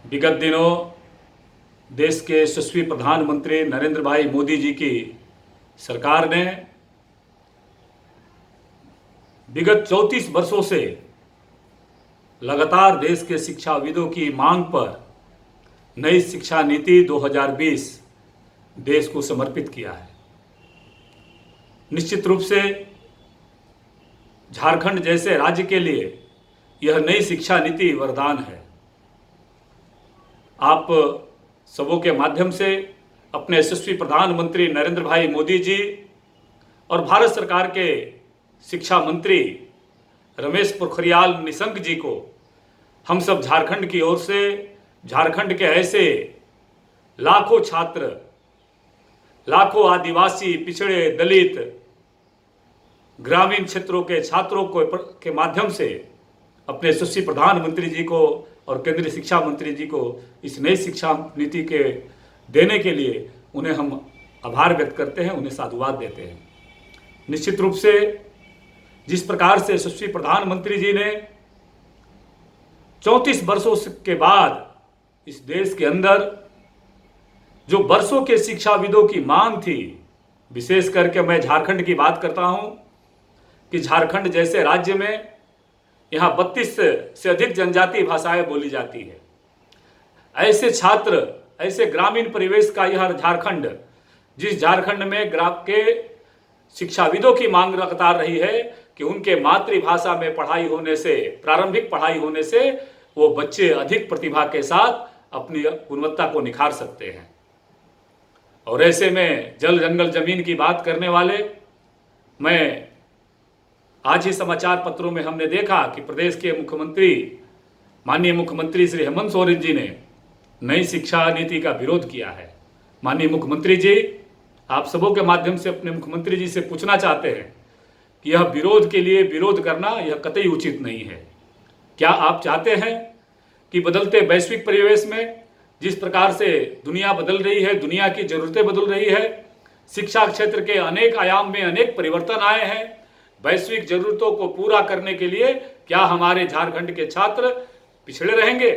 विगत दिनों देश के यशस्वी प्रधानमंत्री नरेंद्र भाई मोदी जी की सरकार ने विगत 34 वर्षों से लगातार देश के शिक्षाविदों की मांग पर नई शिक्षा नीति 2020 देश को समर्पित किया है। निश्चित रूप से झारखंड जैसे राज्य के लिए यह नई शिक्षा नीति वरदान है। आप सबों के माध्यम से अपने यशस्वी प्रधानमंत्री नरेंद्र भाई मोदी जी और भारत सरकार के शिक्षा मंत्री रमेश पोखरियाल निशंक जी को हम सब झारखंड की ओर से झारखंड के ऐसे लाखों छात्र, लाखों आदिवासी, पिछड़े, दलित, ग्रामीण क्षेत्रों के छात्रों को के माध्यम से अपने यशस्वी प्रधानमंत्री जी को और केंद्रीय शिक्षा मंत्री जी को इस नई शिक्षा नीति के देने के लिए उन्हें हम आभार व्यक्त करते हैं, उन्हें साधुवाद देते हैं। निश्चित रूप से जिस प्रकार से यशस्वी प्रधानमंत्री जी ने 34 वर्षों के बाद इस देश के अंदर जो वर्षों के शिक्षाविदों की मांग थी, विशेष करके मैं झारखंड की बात करता हूं कि झारखंड जैसे राज्य में यहाँ 32 से अधिक जनजातीय भाषाएं बोली जाती है। ऐसे छात्र, ऐसे ग्रामीण परिवेश का यह झारखंड, जिस झारखंड में के शिक्षाविदों की मांग लगातार रही है कि उनके मातृभाषा में पढ़ाई होने से, प्रारंभिक पढ़ाई होने से वो बच्चे अधिक प्रतिभा के साथ अपनी गुणवत्ता को निखार सकते हैं। और ऐसे में जल, जंगल, जमीन की बात करने वाले, मैं आज ही समाचार पत्रों में हमने देखा कि प्रदेश के मुख्यमंत्री, माननीय मुख्यमंत्री श्री हेमंत सोरेन जी ने नई शिक्षा नीति का विरोध किया है। माननीय मुख्यमंत्री जी, आप सबों के माध्यम से अपने मुख्यमंत्री जी से पूछना चाहते हैं कि यह विरोध के लिए विरोध करना यह कतई उचित नहीं है। क्या आप चाहते हैं कि बदलते वैश्विक परिवेश में जिस प्रकार से दुनिया बदल रही है, दुनिया की जरूरतें बदल रही है, शिक्षा क्षेत्र के अनेक आयाम में अनेक परिवर्तन आए हैं, वैश्विक जरूरतों को पूरा करने के लिए क्या हमारे झारखंड के छात्र पिछड़े रहेंगे?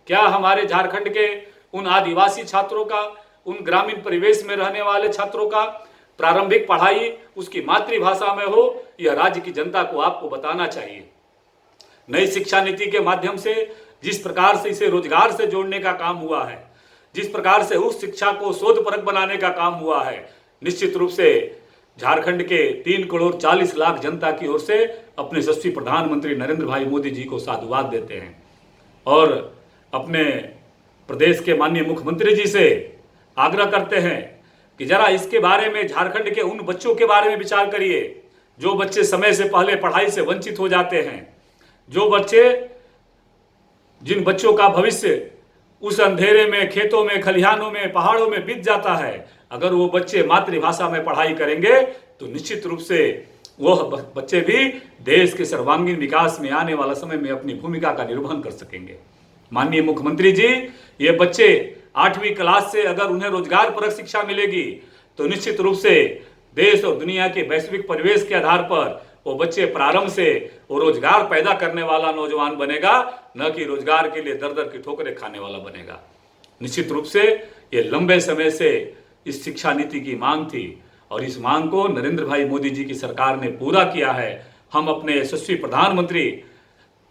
क्या हमारे झारखंड के उन आदिवासी छात्रों का, उन ग्रामीण परिवेश में रहने वाले छात्रों का प्रारंभिक पढ़ाई उसकी मातृभाषा में हो? यह राज्य की जनता को आपको बताना चाहिए। नई शिक्षा नीति के माध्यम से जिस प्रकार से इसे रोजगार से जोड़ने का काम हुआ है, जिस प्रकार से उस शिक्षा को शोधपरक बनाने का काम हुआ है, निश्चित रूप से झारखंड के 3 करोड़ 40 लाख जनता की ओर से अपने यशस्वी प्रधानमंत्री नरेंद्र भाई मोदी जी को साधुवाद देते हैं और अपने प्रदेश के माननीय मुख्यमंत्री जी से आग्रह करते हैं कि जरा इसके बारे में, झारखंड के उन बच्चों के बारे में विचार करिए जो बच्चे समय से पहले पढ़ाई से वंचित हो जाते हैं, जो बच्चे, जिन बच्चों का भविष्य उस अंधेरे में, खेतों में, खलिहानों में, पहाड़ों में बीत जाता है। अगर वो बच्चे मातृभाषा में पढ़ाई करेंगे तो निश्चित रूप से वह बच्चे भी देश के सर्वांगीण विकास में आने वाला समय में अपनी भूमिका का निर्वहन कर सकेंगे। माननीय मुख्यमंत्री जी, ये बच्चे 8वीं क्लास से अगर उन्हें रोजगार परक शिक्षा मिलेगी तो निश्चित रूप से देश और दुनिया के वैश्विक परिवेश के आधार पर वो बच्चे प्रारंभ से वो रोजगार पैदा करने वाला नौजवान बनेगा, न कि रोजगार के लिए दर दर की ठोकरें खाने वाला बनेगा। निश्चित रूप से ये लंबे समय से इस शिक्षा नीति की मांग थी और इस मांग को नरेंद्र भाई मोदी जी की सरकार ने पूरा किया है। हम अपने यशस्वी प्रधानमंत्री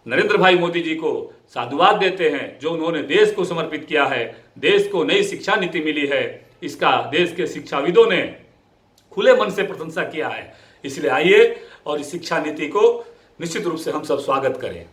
नरेंद्र भाई मोदी जी को साधुवाद देते हैं जो उन्होंने देश को समर्पित किया है। देश को नई शिक्षा नीति मिली है, इसका देश के शिक्षाविदों ने खुले मन से प्रशंसा किया है। इसलिए आइए और इस शिक्षा नीति को निश्चित रूप से हम सब स्वागत करें।